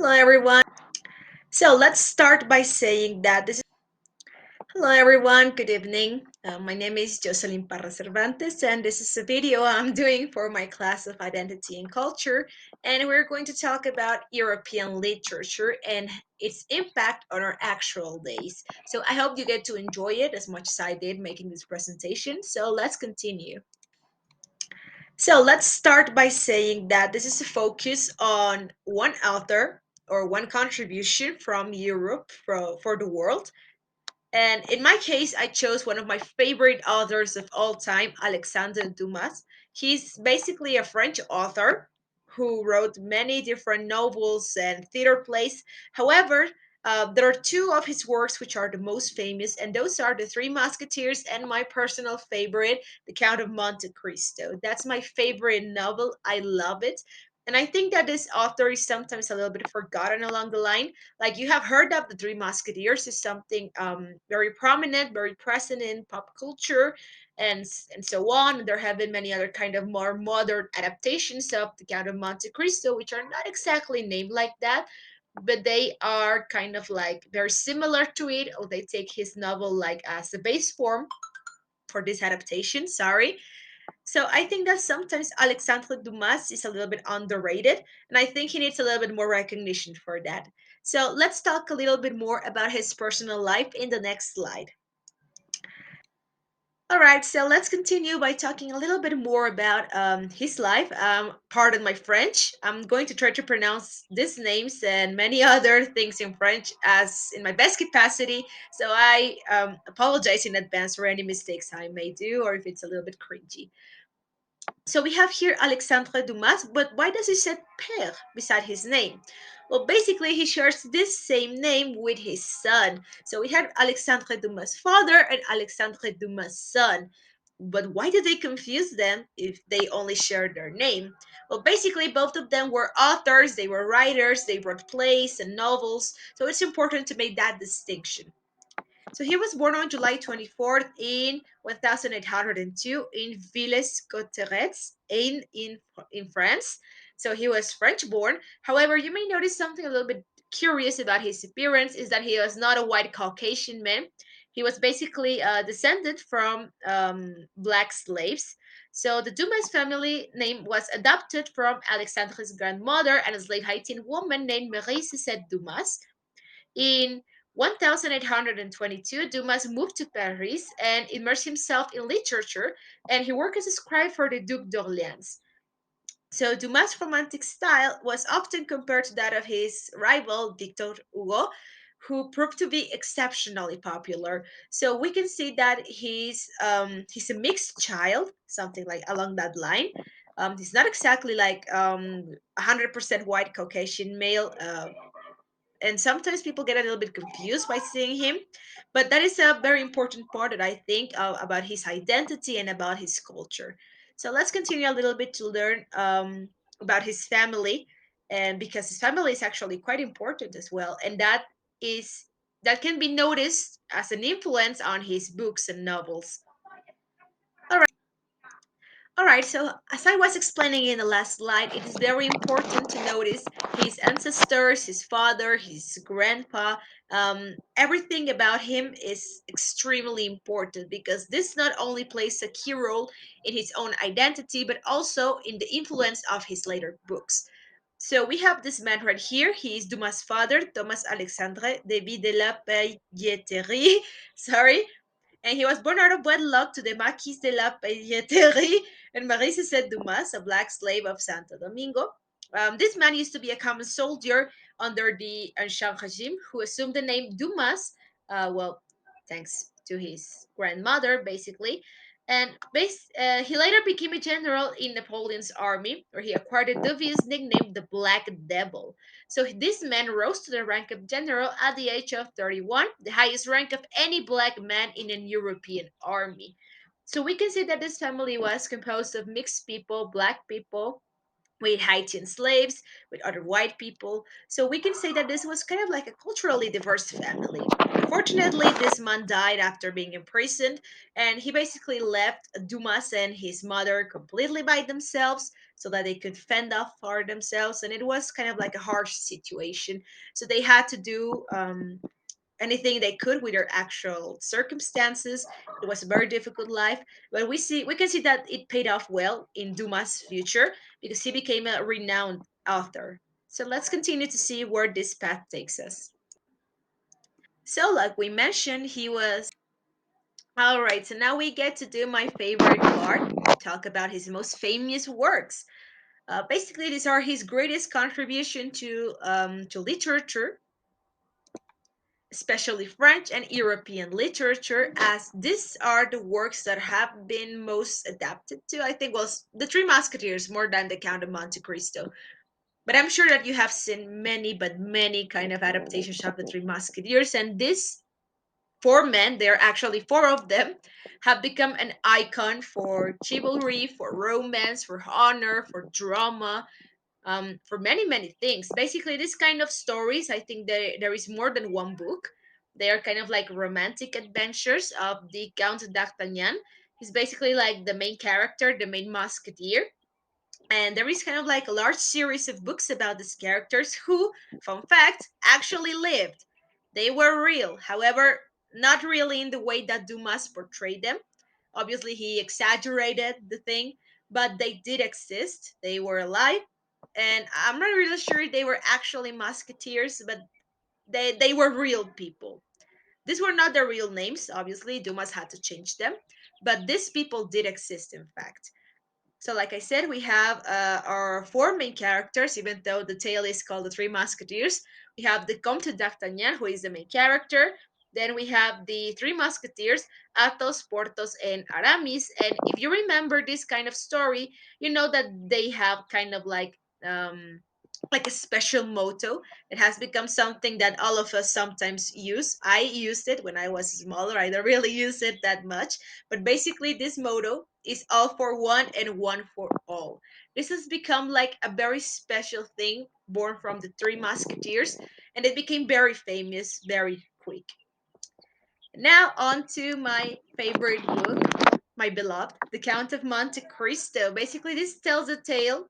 Hello, everyone. So let's start by saying that this is. Hello, everyone. Good evening. My name is Jocelyn Parra Cervantes, and this is a video I'm doing for my class of Identity and Culture. And we're going to talk about European literature and its impact on our actual days. So I hope you get to enjoy it as much as I did making this presentation. So let's continue. So let's start by saying that this is a focus on one author or one contribution from Europe for the world. And in my case, I chose one of my favorite authors of all time, Alexandre Dumas. He's basically a French author who wrote many different novels and theater plays. However, there are two of his works which are the most famous, and those are The Three Musketeers and my personal favorite, The Count of Monte Cristo. That's my favorite novel. I love it. And I think that this author is sometimes a little bit forgotten along the line. Like you have heard of the Three Musketeers is something very prominent, very present in pop culture, and so on. There have been many other kind of more modern adaptations of the Count of Monte Cristo, which are not exactly named like that, but they are kind of like very similar to it, or they take his novel like as the base form for this adaptation. Sorry. So I think that sometimes Alexandre Dumas is a little bit underrated, and I think he needs a little bit more recognition for that. So let's talk a little bit more about his personal life in the next slide. All right, so let's continue by talking a little bit more about his life. Pardon my French. I'm going to try to pronounce these names and many other things in French as in my best capacity. So I apologize in advance for any mistakes I may do or if it's a little bit cringy. So we have here Alexandre Dumas, but why does he say Père beside his name? Well, basically, he shares this same name with his son. So we have Alexandre Dumas' father and Alexandre Dumas' son. But why do they confuse them if they only share their name? Well, basically, both of them were authors, they were writers, they wrote plays and novels. So it's important to make that distinction. So he was born on July 24th in 1802 in Villers-Cotterets in France. So he was French born. However, you may notice something a little bit curious about his appearance is that he was not a white Caucasian man. He was basically descended from black slaves. So the Dumas family name was adopted from Alexandre's grandmother, an enslaved Haitian woman named Marie Cécile Dumas. In 1822, Dumas moved to Paris and immersed himself in literature, and he worked as a scribe for the Duc d'Orléans. So Dumas' romantic style was often compared to that of his rival Victor Hugo, who proved to be exceptionally popular. So we can see that he's a mixed child, something like along that line. He's not exactly like 100% white Caucasian male, and sometimes people get a little bit confused by seeing him, but that is a very important part that I think about his identity and about his culture. So let's continue a little bit to learn about his family, and because his family is actually quite important as well, and is that can be noticed as an influence on his books and novels. All right, so as I was explaining in the last slide, it is very important to notice his ancestors, his father, his grandpa. Everything about him is extremely important because this not only plays a key role in his own identity, but also in the influence of his later books. So we have this man right here. He is Dumas' father, Thomas Alexandre de Vie de la Pailletterie. Sorry, and he was born out of wedlock to the Marquis de la Pelleterie and Marie-Cécile Dumas, a black slave of Santo Domingo. This man used to be a common soldier under the Ancien regime who assumed the name Dumas, well, thanks to his grandmother, basically. And he later became a general in Napoleon's army, where he acquired the dubious nickname the Black Devil. So this man rose to the rank of general at the age of 31, the highest rank of any black man in an European army. So we can see that this family was composed of mixed people, black people, with Haitian slaves, with other white people. So we can say that this was kind of like a culturally diverse family. Unfortunately, this man died after being imprisoned, and he basically left Dumas and his mother completely by themselves. so that they could fend off for themselves. And it was kind of like a harsh situation. So they had to do anything they could with their actual circumstances. It was a very difficult life, but we can see that it paid off well in Dumas' future because he became a renowned author. So let's continue to see where this path takes us. So, like we mentioned, he was all right. So now we get to do my favorite part, talk about his most famous works. Basically, these are his greatest contribution to literature, especially French and European literature, as these are the works that have been most adapted to. I think was the Three Musketeers more than the Count of Monte Cristo. But I'm sure that you have seen many, but many kind of adaptations of the Three Musketeers, and these four men, there are actually four of them, have become an icon for chivalry, for romance, for honor, for drama, for many, many things. Basically, this kind of stories, I think there is more than one book. They are kind of like romantic adventures of the Count d'Artagnan. He's basically like the main character, the main musketeer, and there is kind of like a large series of books about these characters who, fun fact, actually lived. They were real, however, not really in the way that Dumas portrayed them. Obviously, he exaggerated the thing, but they did exist. They were alive, and I'm not really sure they were actually musketeers, but they were real people. These were not their real names, obviously. Dumas had to change them, but these people did exist, in fact. So, like I said, we have our four main characters, even though the tale is called The Three Musketeers. We have the Comte d'Artagnan, who is the main character. Then we have the Three Musketeers, Athos, Porthos, and Aramis. And if you remember this kind of story, you know that they have kind of like a special motto. It has become something that all of us sometimes use. I used it when I was smaller. I don't really use it that much, but basically, this motto is all for one and one for all. This has become like a very special thing born from the Three Musketeers, and it became very famous very quick. Now, on to my favorite book, my beloved, The Count of Monte Cristo. Basically, this tells a tale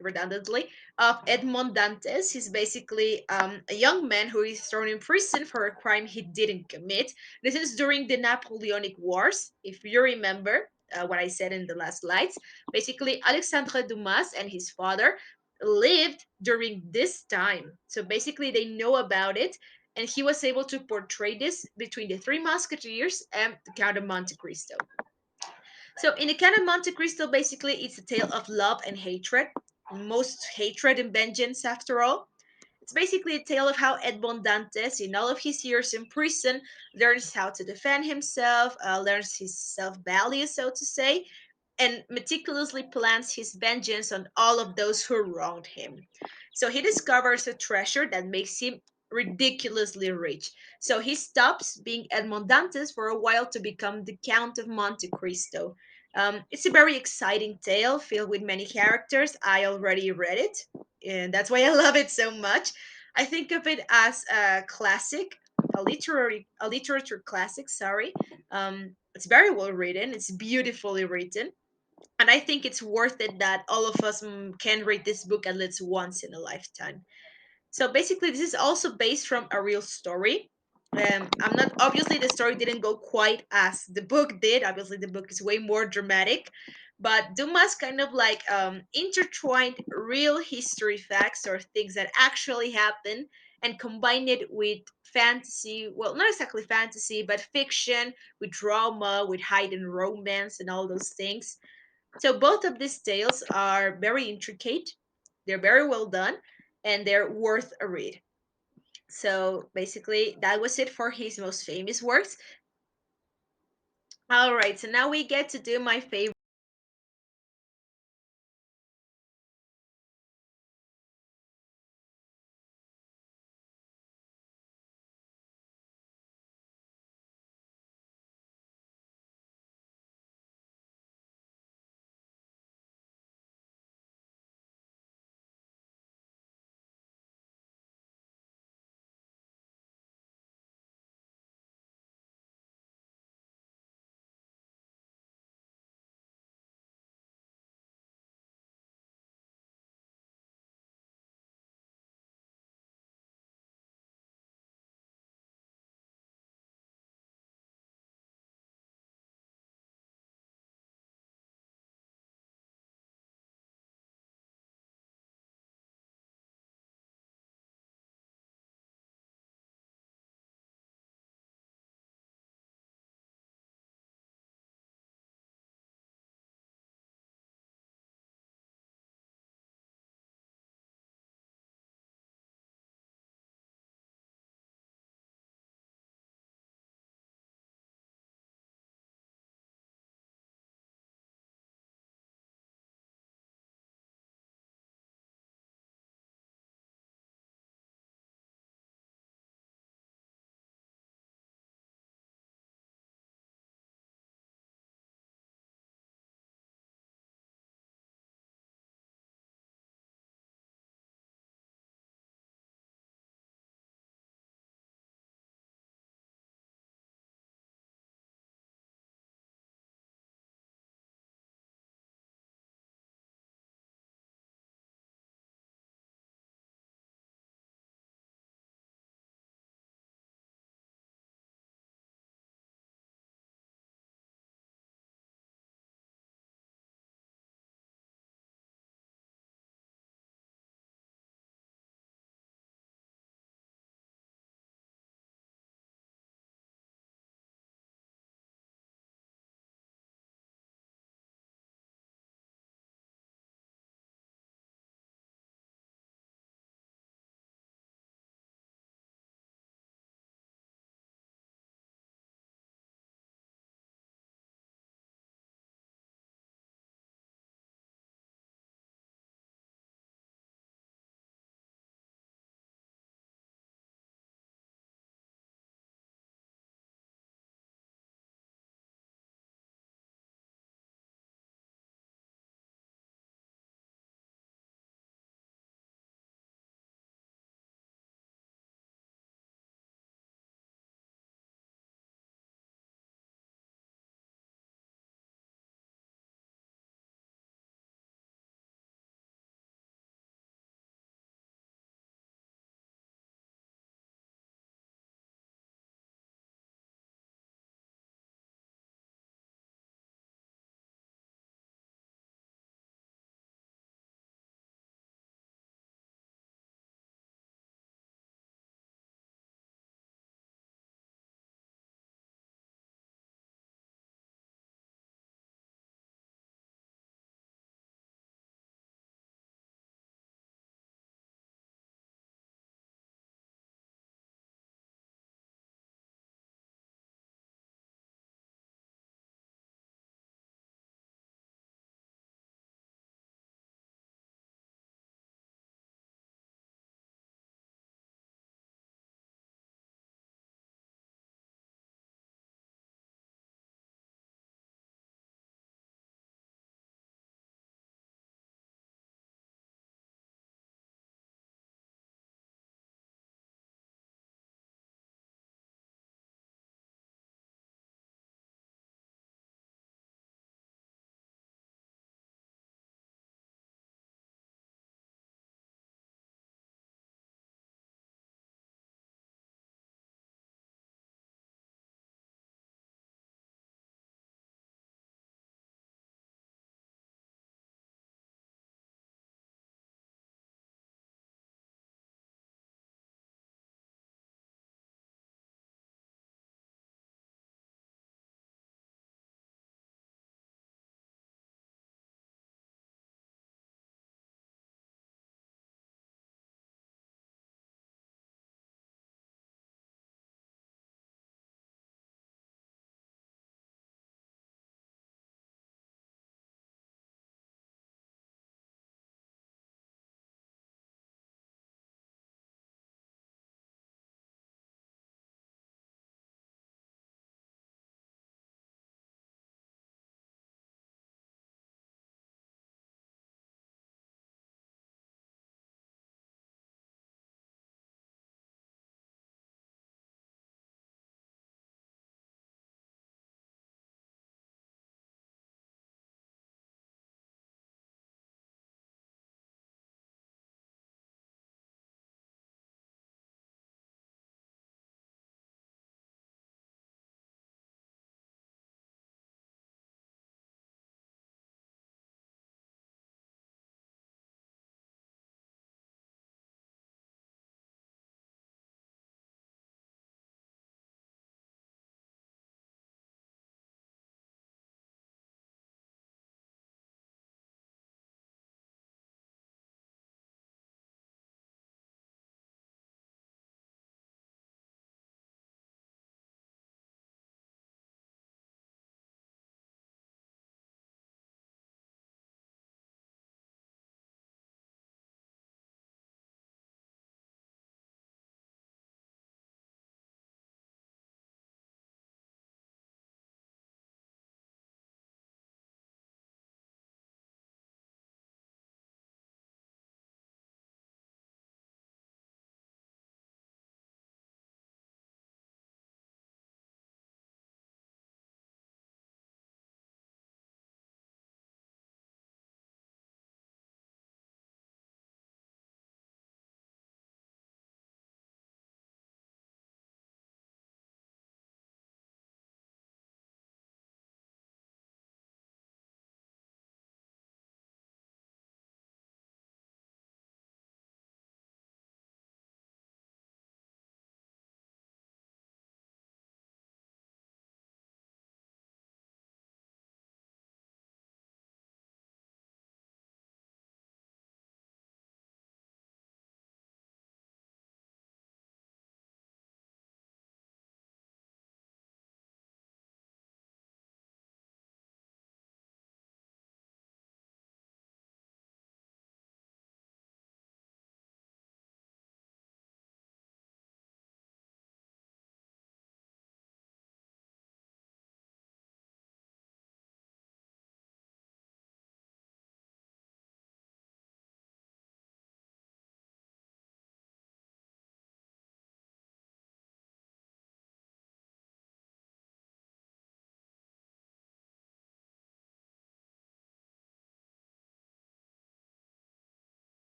redundantly, of Edmond Dantes. He's basically a young man who is thrown in prison for a crime he didn't commit. This is during the Napoleonic Wars, if you remember what I said in the last slides. Basically, Alexandre Dumas and his father lived during this time. So basically, they know about it. And he was able to portray this between the Three Musketeers and the Count of Monte Cristo. So in the Count of Monte Cristo, basically, it's a tale of love and hatred. Most hatred and vengeance, after all. It's basically a tale of how Edmond Dantes, in all of his years in prison, learns how to defend himself, learns his self value, so to say, and meticulously plans his vengeance on all of those who wronged him. So he discovers a treasure that makes him ridiculously rich. So he stops being Edmond Dantes for a while to become the Count of Monte Cristo. It's a very exciting tale filled with many characters. I already read it, and that's why I love it so much. I think of it as a classic, a literature classic. Sorry, it's very well written. It's beautifully written, and I think it's worth it that all of us can read this book at least once in a lifetime. So basically, this is also based from a real story. I'm not obviously the story didn't go quite as the book did. Obviously, the book is way more dramatic, but Dumas kind of like intertwined real history facts or things that actually happened and combined it with fantasy. Well, not exactly fantasy, but fiction with drama, with hidden romance, and all those things. So both of these tales are very intricate, they're very well done, and they're worth a read. So basically, that was it for his most famous works. All right, so now we get to do my favorite.